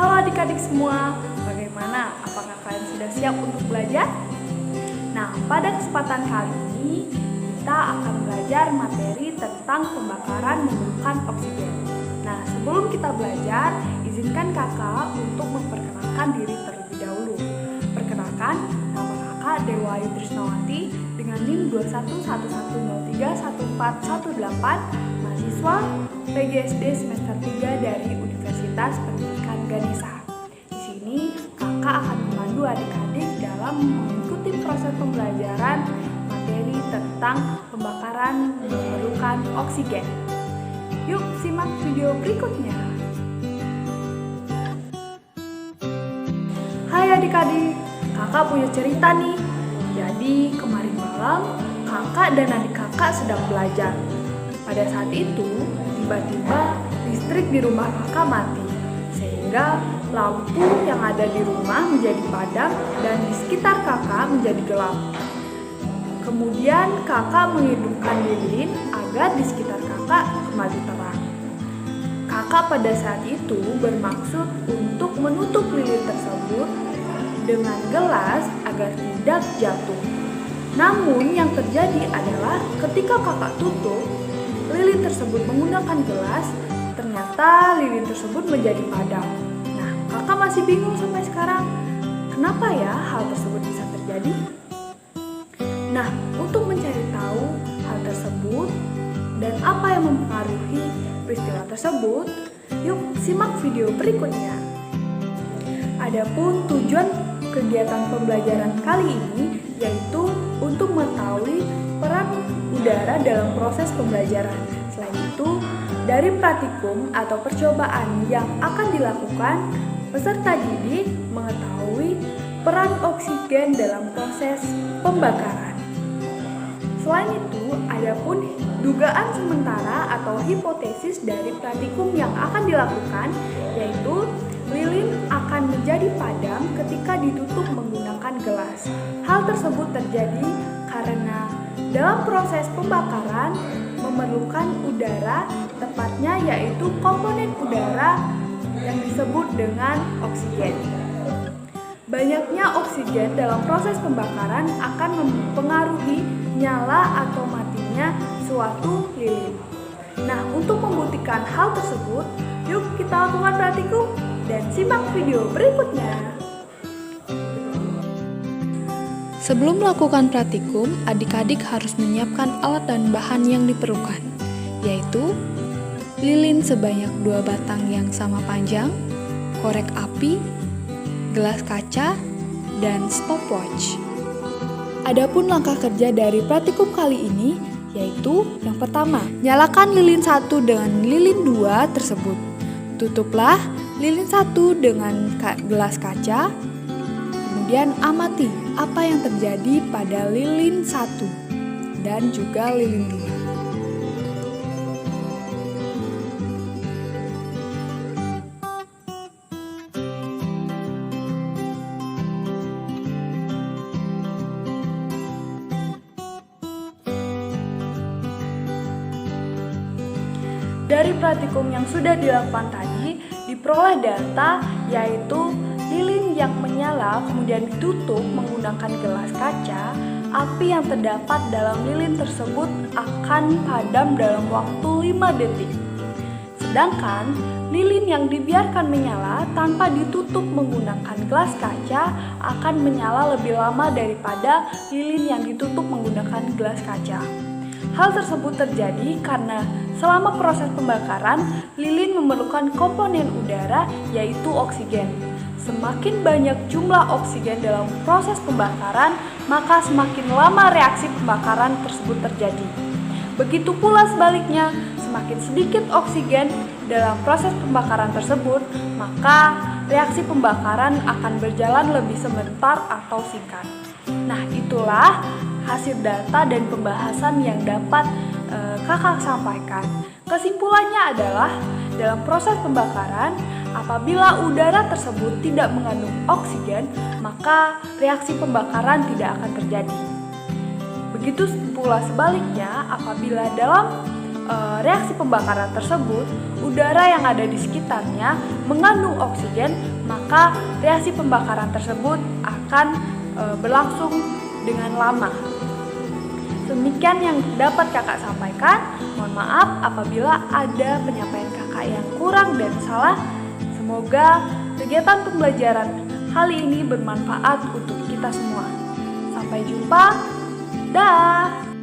Halo adik-adik semua, bagaimana? Apakah kalian sudah siap untuk belajar? Nah, pada kesempatan kali ini kita akan belajar materi tentang pembakaran menggunakan oksigen. Nah, sebelum kita belajar, izinkan kakak untuk memperkenalkan diri terlebih dahulu. Perkenalkan, nama kakak Dewa Ayu Trisnawati dengan NIM 2111031418, mahasiswa PGSD semester 3 dari Universitas Pendidikan Ganesha. Di sini kakak akan memandu adik-adik dalam mengikuti proses pembelajaran materi tentang pembakaran memerlukan oksigen. Yuk simak video berikutnya. Hai adik-adik, kakak punya cerita nih. Jadi kemarin malam kakak dan adik kakak sedang belajar. Pada saat itu tiba-tiba listrik di rumah kakak mati, sehingga lampu yang ada di rumah menjadi padam dan di sekitar kakak menjadi gelap. Kemudian kakak menghidupkan lilin agar di sekitar kakak kembali terang. Kakak pada saat itu bermaksud untuk menutup lilin tersebut dengan gelas agar tidak jatuh. Namun yang terjadi adalah ketika kakak tutup lilin tersebut menggunakan gelas, ternyata lilin tersebut menjadi padam. Nah, kakak masih bingung sampai sekarang, kenapa ya hal tersebut bisa terjadi? Nah, untuk mencari tahu hal tersebut dan apa yang mempengaruhi peristiwa tersebut, yuk simak video berikutnya. Adapun tujuan kegiatan pembelajaran kali ini yaitu untuk mengetahui peran udara dalam proses pembelajaran. Selain itu, dari praktikum atau percobaan yang akan dilakukan, peserta didik mengetahui peran oksigen dalam proses pembakaran. Selain itu, adapun dugaan sementara atau hipotesis dari praktikum yang akan dilakukan, yaitu lilin akan menjadi padam ketika ditutup menggunakan gelas. Hal tersebut terjadi karena dalam proses pembakaran memerlukan udara, tepatnya yaitu komponen udara yang disebut dengan oksigen. Banyaknya oksigen dalam proses pembakaran akan mempengaruhi nyala atau matinya suatu lilin. Nah, untuk membuktikan hal tersebut, yuk kita lakukan praktikum dan simak video berikutnya. Sebelum melakukan praktikum, adik-adik harus menyiapkan alat dan bahan yang diperlukan, yaitu lilin sebanyak 2 batang yang sama panjang, korek api, gelas kaca, dan stopwatch. Adapun langkah kerja dari praktikum kali ini yaitu yang pertama, nyalakan lilin 1 dengan lilin 2 tersebut. Tutuplah lilin 1 dengan gelas kaca. Kemudian amati apa yang terjadi pada lilin 1 dan juga lilin 2. Dari praktikum yang sudah dilakukan tadi, diperoleh data yaitu lilin yang menyala kemudian ditutup menggunakan gelas kaca, api yang terdapat dalam lilin tersebut akan padam dalam waktu 5 detik. Sedangkan lilin yang dibiarkan menyala tanpa ditutup menggunakan gelas kaca akan menyala lebih lama daripada lilin yang ditutup menggunakan gelas kaca. Hal tersebut terjadi karena selama proses pembakaran, lilin memerlukan komponen udara yaitu oksigen. Semakin banyak jumlah oksigen dalam proses pembakaran, maka semakin lama reaksi pembakaran tersebut terjadi. Begitu pula sebaliknya, semakin sedikit oksigen dalam proses pembakaran tersebut, maka reaksi pembakaran akan berjalan lebih sebentar atau singkat. Nah, itulah hasil data dan pembahasan yang dapat kakak sampaikan. Kesimpulannya adalah dalam proses pembakaran, apabila udara tersebut tidak mengandung oksigen, maka reaksi pembakaran tidak akan terjadi. Begitu pula sebaliknya, apabila dalam reaksi pembakaran tersebut, udara yang ada di sekitarnya mengandung oksigen, maka reaksi pembakaran tersebut akan berlangsung dengan lama. Demikian yang dapat kakak sampaikan. Mohon maaf apabila ada penyampaian kakak yang kurang dan salah. Semoga kegiatan pembelajaran kali ini bermanfaat untuk kita semua. Sampai jumpa. Dah.